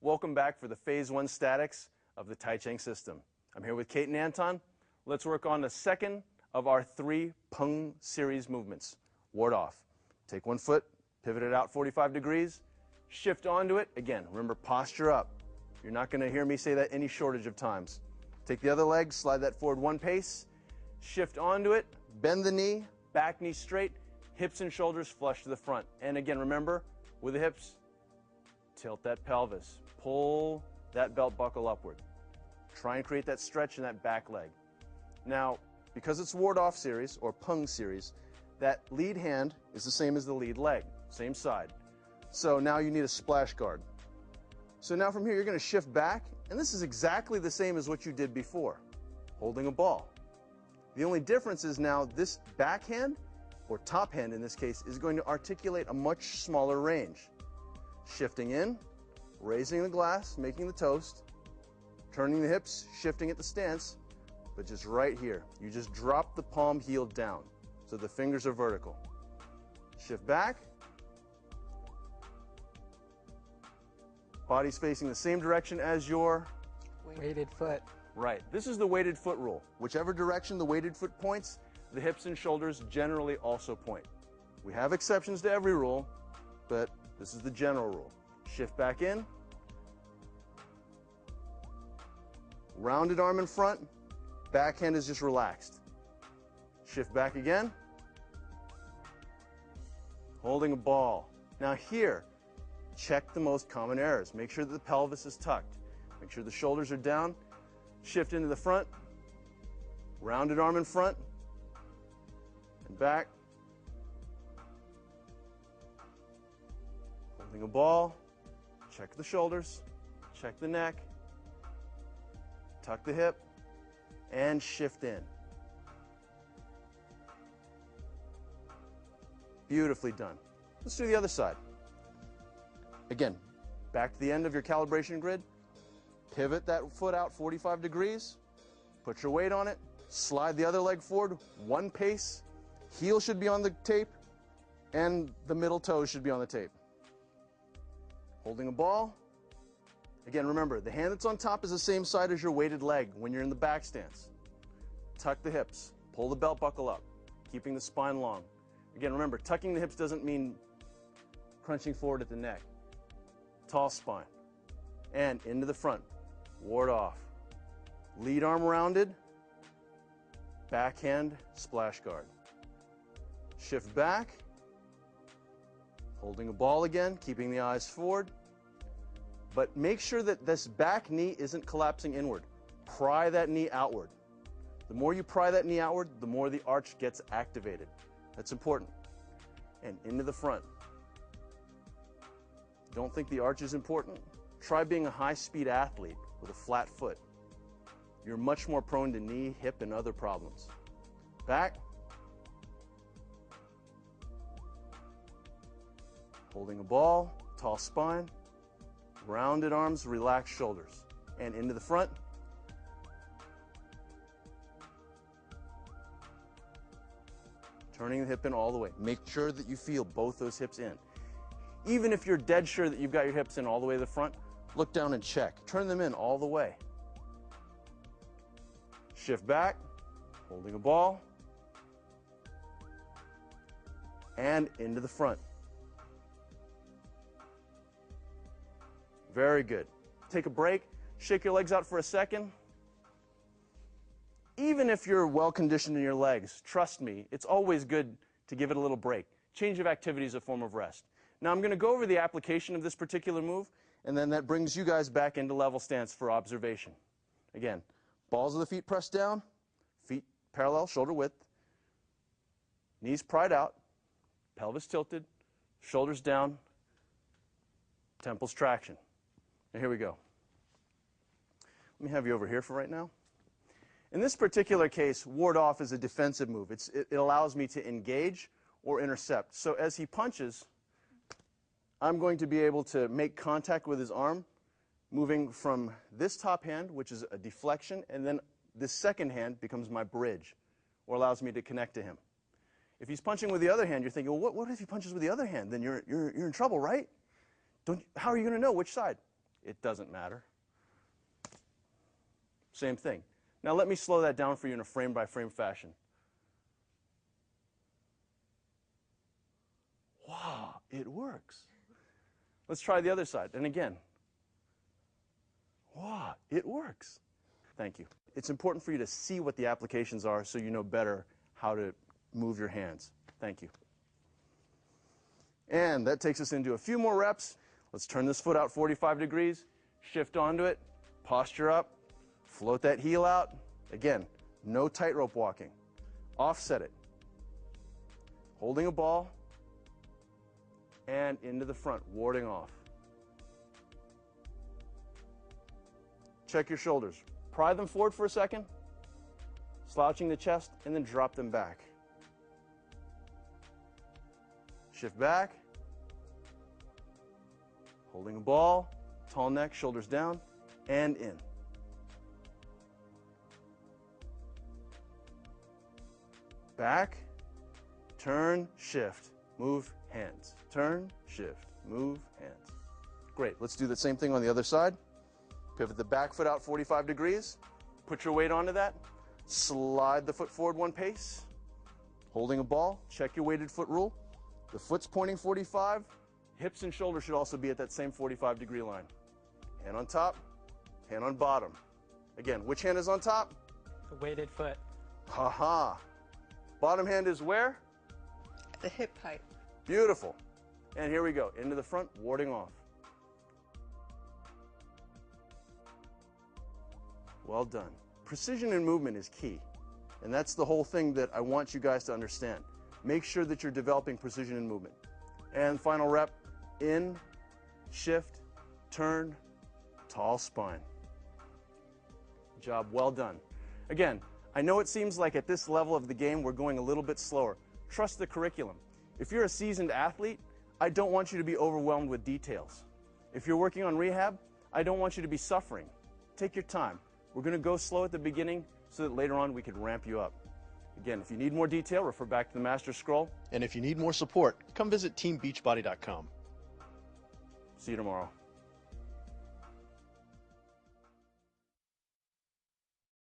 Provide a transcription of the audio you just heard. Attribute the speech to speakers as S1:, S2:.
S1: Welcome back for the Phase 1 statics of the Tai Cheng system. I'm here with Kate and Anton. Let's work on the second of our 3 Peng series movements. Ward off. Take one foot, pivot it out 45 degrees, shift onto it. Again, remember, posture up. You're not going to hear me say that any shortage of times. Take the other leg, slide that forward 1 pace, shift onto it, bend the knee, back knee straight, hips and shoulders flush to the front. And again, remember, with the hips, tilt that pelvis. Pull that belt buckle upward. Try and create that stretch in that back leg. Now, because it's ward-off series, or Peng series, that lead hand is the same as the lead leg, same side. So now you need a splash guard. So now from here, you're going to shift back, and this is exactly the same as what you did before, holding a ball. The only difference is now this backhand, or top hand in this case, is going to articulate a much smaller range. Shifting in, raising the glass, making the toast, turning the hips, shifting at the stance, but just right here. You just drop the palm heel down so the fingers are vertical. Shift back. Body's facing the same direction as your
S2: weighted foot.
S1: Right. This is the weighted foot rule. Whichever direction the weighted foot points, the hips and shoulders generally also point. We have exceptions to every rule, but this is the general rule. Shift back in. Rounded arm in front. Backhand is just relaxed. Shift back again. Holding a ball. Now here, check the most common errors. Make sure that the pelvis is tucked. Make sure the shoulders are down. Shift into the front. Rounded arm in front. And back. Holding a ball. Check the shoulders. Check the neck. Tuck the hip. And shift in. Beautifully done. Let's do the other side. Again, back to the end of your calibration grid. Pivot that foot out 45 degrees. Put your weight on it. Slide the other leg forward 1 pace. Heel should be on the tape, and the middle toes should be on the tape. Holding a ball. Again, remember, the hand that's on top is the same side as your weighted leg when you're in the back stance. Tuck the hips. Pull the belt buckle up, keeping the spine long. Again, remember, tucking the hips doesn't mean crunching forward at the neck. Tall spine. And into the front. Ward off. Lead arm rounded. Backhand splash guard. Shift back. Holding a ball again, keeping the eyes forward. But make sure that this back knee isn't collapsing inward. Pry that knee outward. The more you pry that knee outward, the more the arch gets activated. That's important. And into the front. Don't think the arch is important? Try being a high-speed athlete with a flat foot. You're much more prone to knee, hip, and other problems. Back. Holding a ball, tall spine, rounded arms, relaxed shoulders. And into the front. Turning the hip in all the way. Make sure that you feel both those hips in. Even if you're dead sure that you've got your hips in all the way to the front, look down and check. Turn them in all the way. Shift back, holding a ball, and into the front. Very good. Take a break, shake your legs out for a second. Even if you're well conditioned in your legs, trust me, it's always good to give it a little break. Change of activity is a form of rest. Now I'm going to go over the application of this particular move, and then that brings you guys back into level stance for observation. Again, balls of the feet pressed down, feet parallel, shoulder width, knees pried out, pelvis tilted, shoulders down, temples traction. Now here we go. Let me have you over here for right now. In this particular case, ward off is a defensive move. It allows me to engage or intercept. So as he punches, I'm going to be able to make contact with his arm, moving from this top hand, which is a deflection, and then this second hand becomes my bridge, or allows me to connect to him. If he's punching with the other hand, you're thinking, well, what if he punches with the other hand? Then you're in trouble, right? How are you going to know which side? It doesn't matter. Same thing. Now let me slow that down for you in a frame-by-frame fashion. Wow, it works. Let's try the other side. And again, wow, it works. Thank you. It's important for you to see what the applications are so you know better how to move your hands. Thank you. And that takes us into a few more reps. Let's turn this foot out 45 degrees, shift onto it, posture up, float that heel out. Again, no tightrope walking. Offset it. Holding a ball, and into the front, warding off. Check your shoulders. Pry them forward for a second, slouching the chest, and then drop them back. Shift back, holding a ball, tall neck, shoulders down, and in. Back, turn, shift, move, hands. Turn, shift, move, hands. Great, let's do the same thing on the other side. Pivot the back foot out 45 degrees. Put your weight onto that. Slide the foot forward one pace. Holding a ball, check your weighted foot rule. The foot's pointing 45. Hips and shoulders should also be at that same 45-degree line. Hand on top, hand on bottom. Again, which hand is on top?
S2: The weighted foot.
S1: Ha-ha. Bottom hand is where?
S3: The hip height.
S1: Beautiful. And here we go. Into the front, warding off. Well done. Precision in movement is key. And that's the whole thing that I want you guys to understand. Make sure that you're developing precision in movement. And final rep, in, shift, turn, tall spine. Job well done. Again, I know it seems like at this level of the game we're going a little bit slower. Trust the curriculum. If you're a seasoned athlete, I don't want you to be overwhelmed with details. If you're working on rehab, I don't want you to be suffering. Take your time. We're going to go slow at the beginning so that later on we can ramp you up. Again, if you need more detail, refer back to the Master Scroll.
S4: And if you need more support, come visit teambeachbody.com.
S1: See you tomorrow.